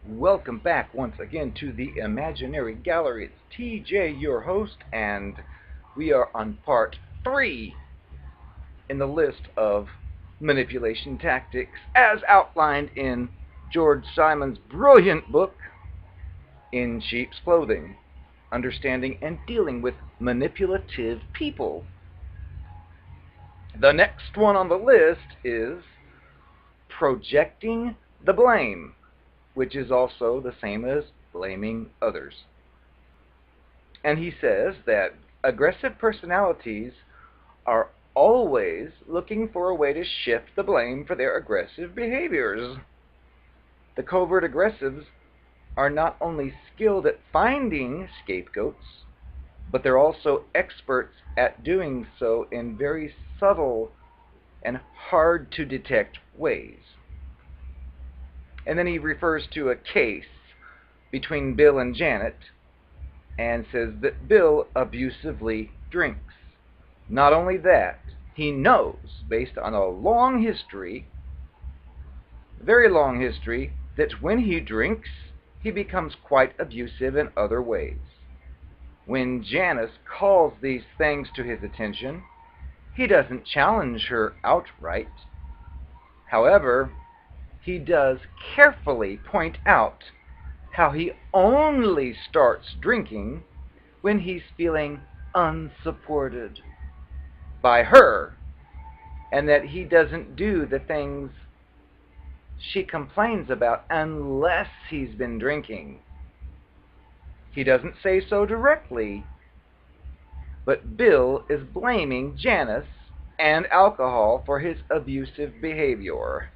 Welcome back once again to the Imaginary Gallery. It's TJ, your host, and we are on part 3 in the list of manipulation tactics as outlined in George Simon's brilliant book, In Sheep's Clothing: Understanding and Dealing with Manipulative People. The next one on the list is projecting the blame, which is also the same as blaming others. And he says that aggressive personalities are always looking for a way to shift the blame for their aggressive behaviors. The covert aggressives are not only skilled at finding scapegoats, but they're also experts at doing so in very subtle and hard to detect ways. And then he refers to a case between Bill and Janet and says that Bill abusively drinks. Not only that, he knows, based on a long history, very long history, that when he drinks, he becomes quite abusive in other ways. When Janice calls these things to his attention, he doesn't challenge her outright. However, he does carefully point out how he only starts drinking when he's feeling unsupported by her, and that he doesn't do the things she complains about unless he's been drinking. He doesn't say so directly, but Bill is blaming Janice and alcohol for his abusive behavior.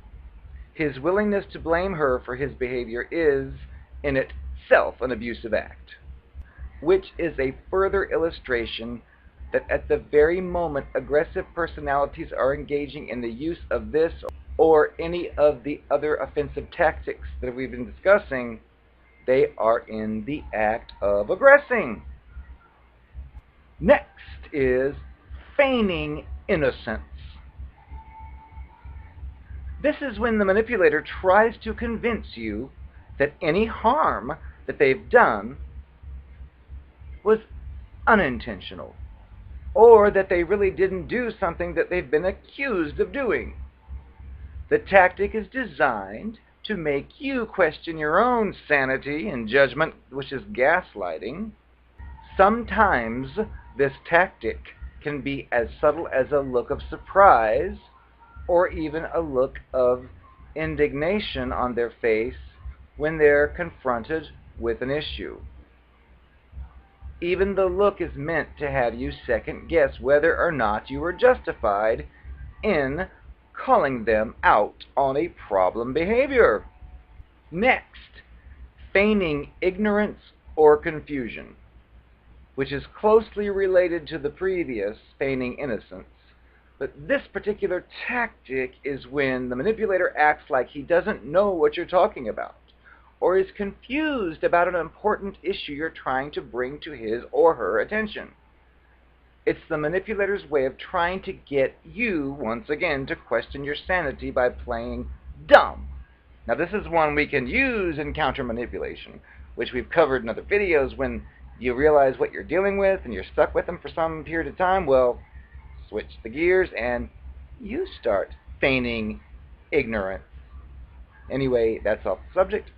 His willingness to blame her for his behavior is, in itself, an abusive act, which is a further illustration that at the very moment aggressive personalities are engaging in the use of this or any of the other offensive tactics that we've been discussing, they are in the act of aggressing. Next is feigning innocence. This is when the manipulator tries to convince you that any harm that they've done was unintentional, or that they really didn't do something that they've been accused of doing. The tactic is designed to make you question your own sanity and judgment, which is gaslighting. Sometimes this tactic can be as subtle as a look of surprise or even a look of indignation on their face when they're confronted with an issue. Even the look is meant to have you second guess whether or not you were justified in calling them out on a problem behavior. Next, feigning ignorance or confusion, which is closely related to the previous, feigning innocence. But this particular tactic is when the manipulator acts like he doesn't know what you're talking about, or is confused about an important issue you're trying to bring to his or her attention. It's the manipulator's way of trying to get you, once again, to question your sanity by playing dumb. Now, this is one we can use in counter-manipulation, which we've covered in other videos. When you realize what you're dealing with and you're stuck with them for some period of time, well, switch the gears and you start feigning ignorance. Anyway, that's off the subject.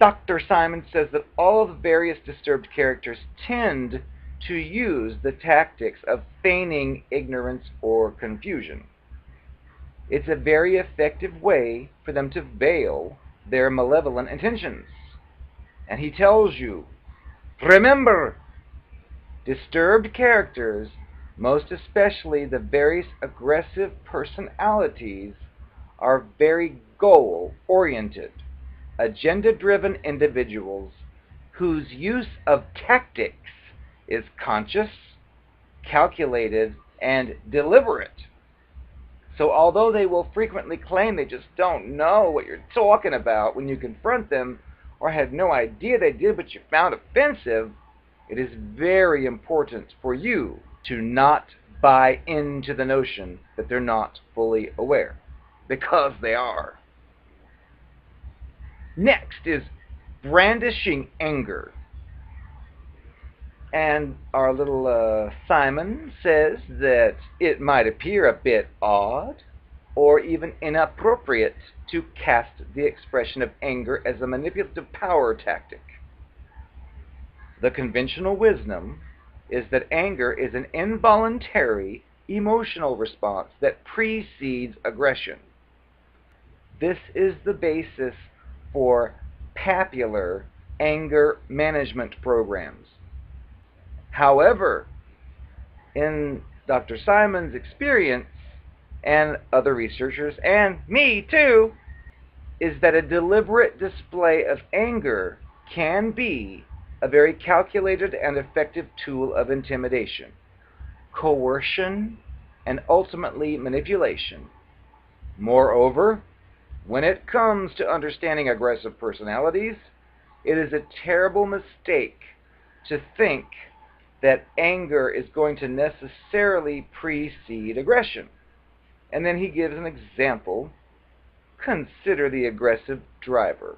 Dr. Simon says that all of the various disturbed characters tend to use the tactics of feigning ignorance or confusion. It's a very effective way for them to veil their malevolent intentions. And he tells you, remember, disturbed characters, most especially the various aggressive personalities, are very goal-oriented, agenda-driven individuals whose use of tactics is conscious, calculated, and deliberate. So although they will frequently claim they just don't know what you're talking about when you confront them, or had no idea they did what you found offensive, it is very important for you to not buy into the notion that they're not fully aware, because they are. Next is brandishing anger. And our little Simon says that it might appear a bit odd or even inappropriate to cast the expression of anger as a manipulative power tactic. The conventional wisdom is that anger is an involuntary emotional response that precedes aggression. This is the basis for popular anger management programs. However, in Dr. Simon's experience, and other researchers, and me too, is that a deliberate display of anger can be a very calculated and effective tool of intimidation, coercion, and ultimately manipulation. Moreover, when it comes to understanding aggressive personalities, it is a terrible mistake to think that anger is going to necessarily precede aggression. And then he gives an example. Consider the aggressive driver.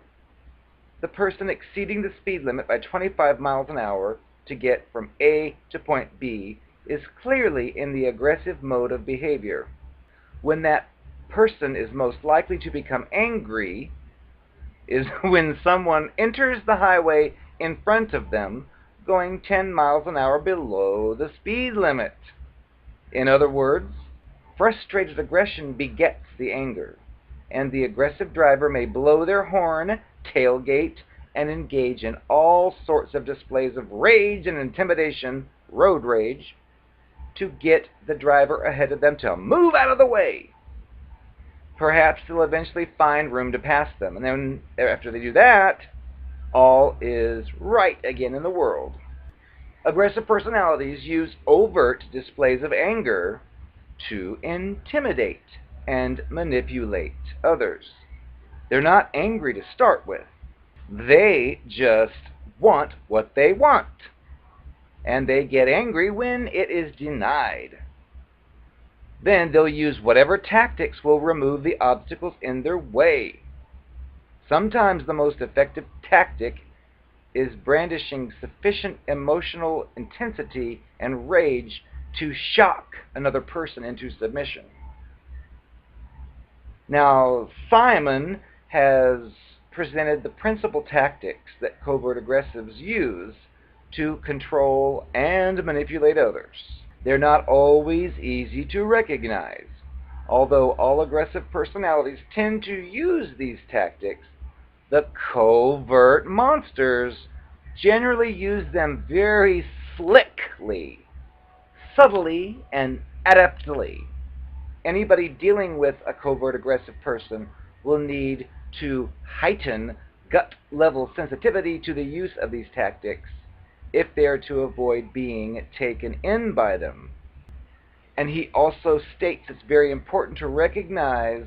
The person exceeding the speed limit by 25 miles an hour to get from A to point B is clearly in the aggressive mode of behavior. When that person is most likely to become angry is when someone enters the highway in front of them going 10 miles an hour below the speed limit. In other words, frustrated aggression begets the anger, and the aggressive driver may blow their horn, tailgate, and engage in all sorts of displays of rage and intimidation, road rage, to get the driver ahead of them to move out of the way. Perhaps they'll eventually find room to pass them, and then after they do that, all is right again in the world. Aggressive personalities use overt displays of anger to intimidate and manipulate others. They're not angry to start with. They just want what they want, and they get angry when it is denied. Then they'll use whatever tactics will remove the obstacles in their way. Sometimes the most effective tactic is brandishing sufficient emotional intensity and rage to shock another person into submission. Now, Simon has presented the principal tactics that covert aggressives use to control and manipulate others. They're not always easy to recognize. Although all aggressive personalities tend to use these tactics, the covert monsters generally use them very slickly, subtly, and adeptly. Anybody dealing with a covert aggressive person will need to heighten gut-level sensitivity to the use of these tactics if they are to avoid being taken in by them. And he also states it's very important to recognize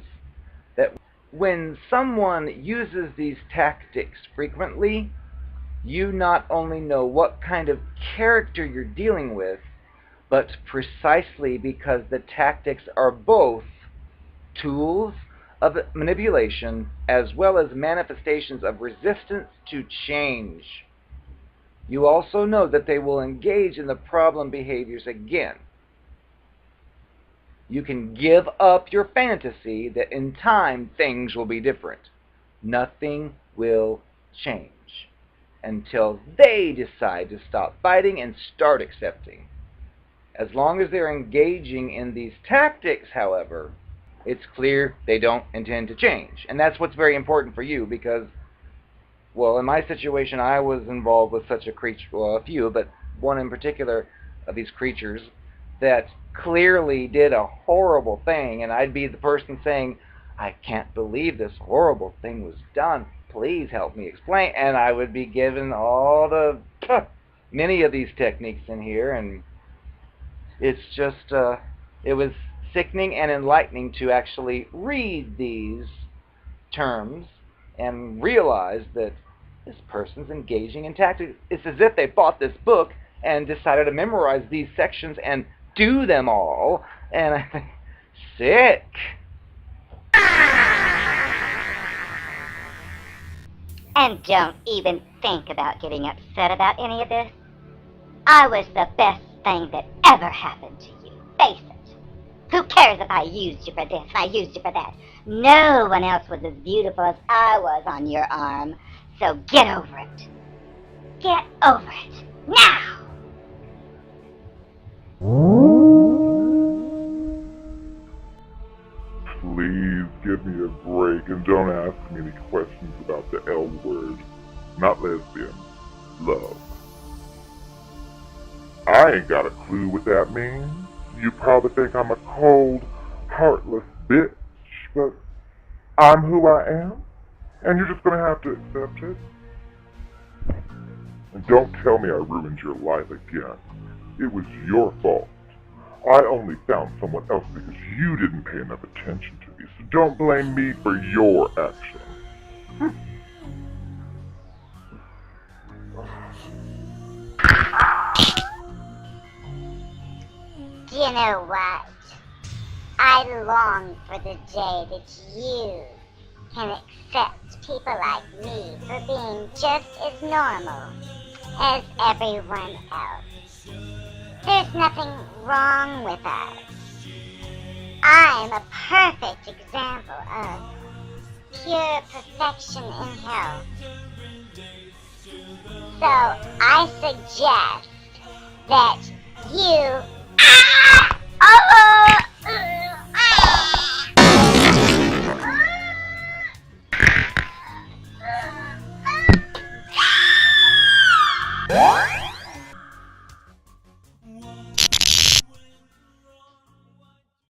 that when someone uses these tactics frequently, you not only know what kind of character you're dealing with, but precisely because the tactics are both tools of manipulation as well as manifestations of resistance to change. You also know that they will engage in the problem behaviors again. You can give up your fantasy that in time things will be different. Nothing will change until they decide to stop fighting and start accepting. As long as they're engaging in these tactics, however, it's clear they don't intend to change. And that's what's very important for you because, well, in my situation, I was involved with such a creature, well, a few, but one in particular of these creatures that clearly did a horrible thing, and I'd be the person saying, I can't believe this horrible thing was done. Please help me explain. And I would be given all the, many of these techniques in here, and it's just, it was sickening and enlightening to actually read these terms and realize that this person's engaging in tactics. It's as if they bought this book and decided to memorize these sections and do them all. And I think, sick. And don't even think about getting upset about any of this. I was the best thing that ever happened to you. Face it. Who cares if I used you for this and I used you for that? No one else was as beautiful as I was on your arm. So get over it. Get over it. Now! Please give me a break and don't ask me any questions about the L word. Not lesbian. Love. I ain't got a clue what that means. You probably think I'm a cold, heartless bitch, but I'm who I am, and you're just gonna have to accept it. And don't tell me I ruined your life again. It was your fault. I only found someone else because you didn't pay enough attention to me, so don't blame me for your actions. Do you know what? I long for the day that you can accept people like me for being just as normal as everyone else. There's nothing wrong with us. I'm a perfect example of pure perfection in health. So I suggest that you...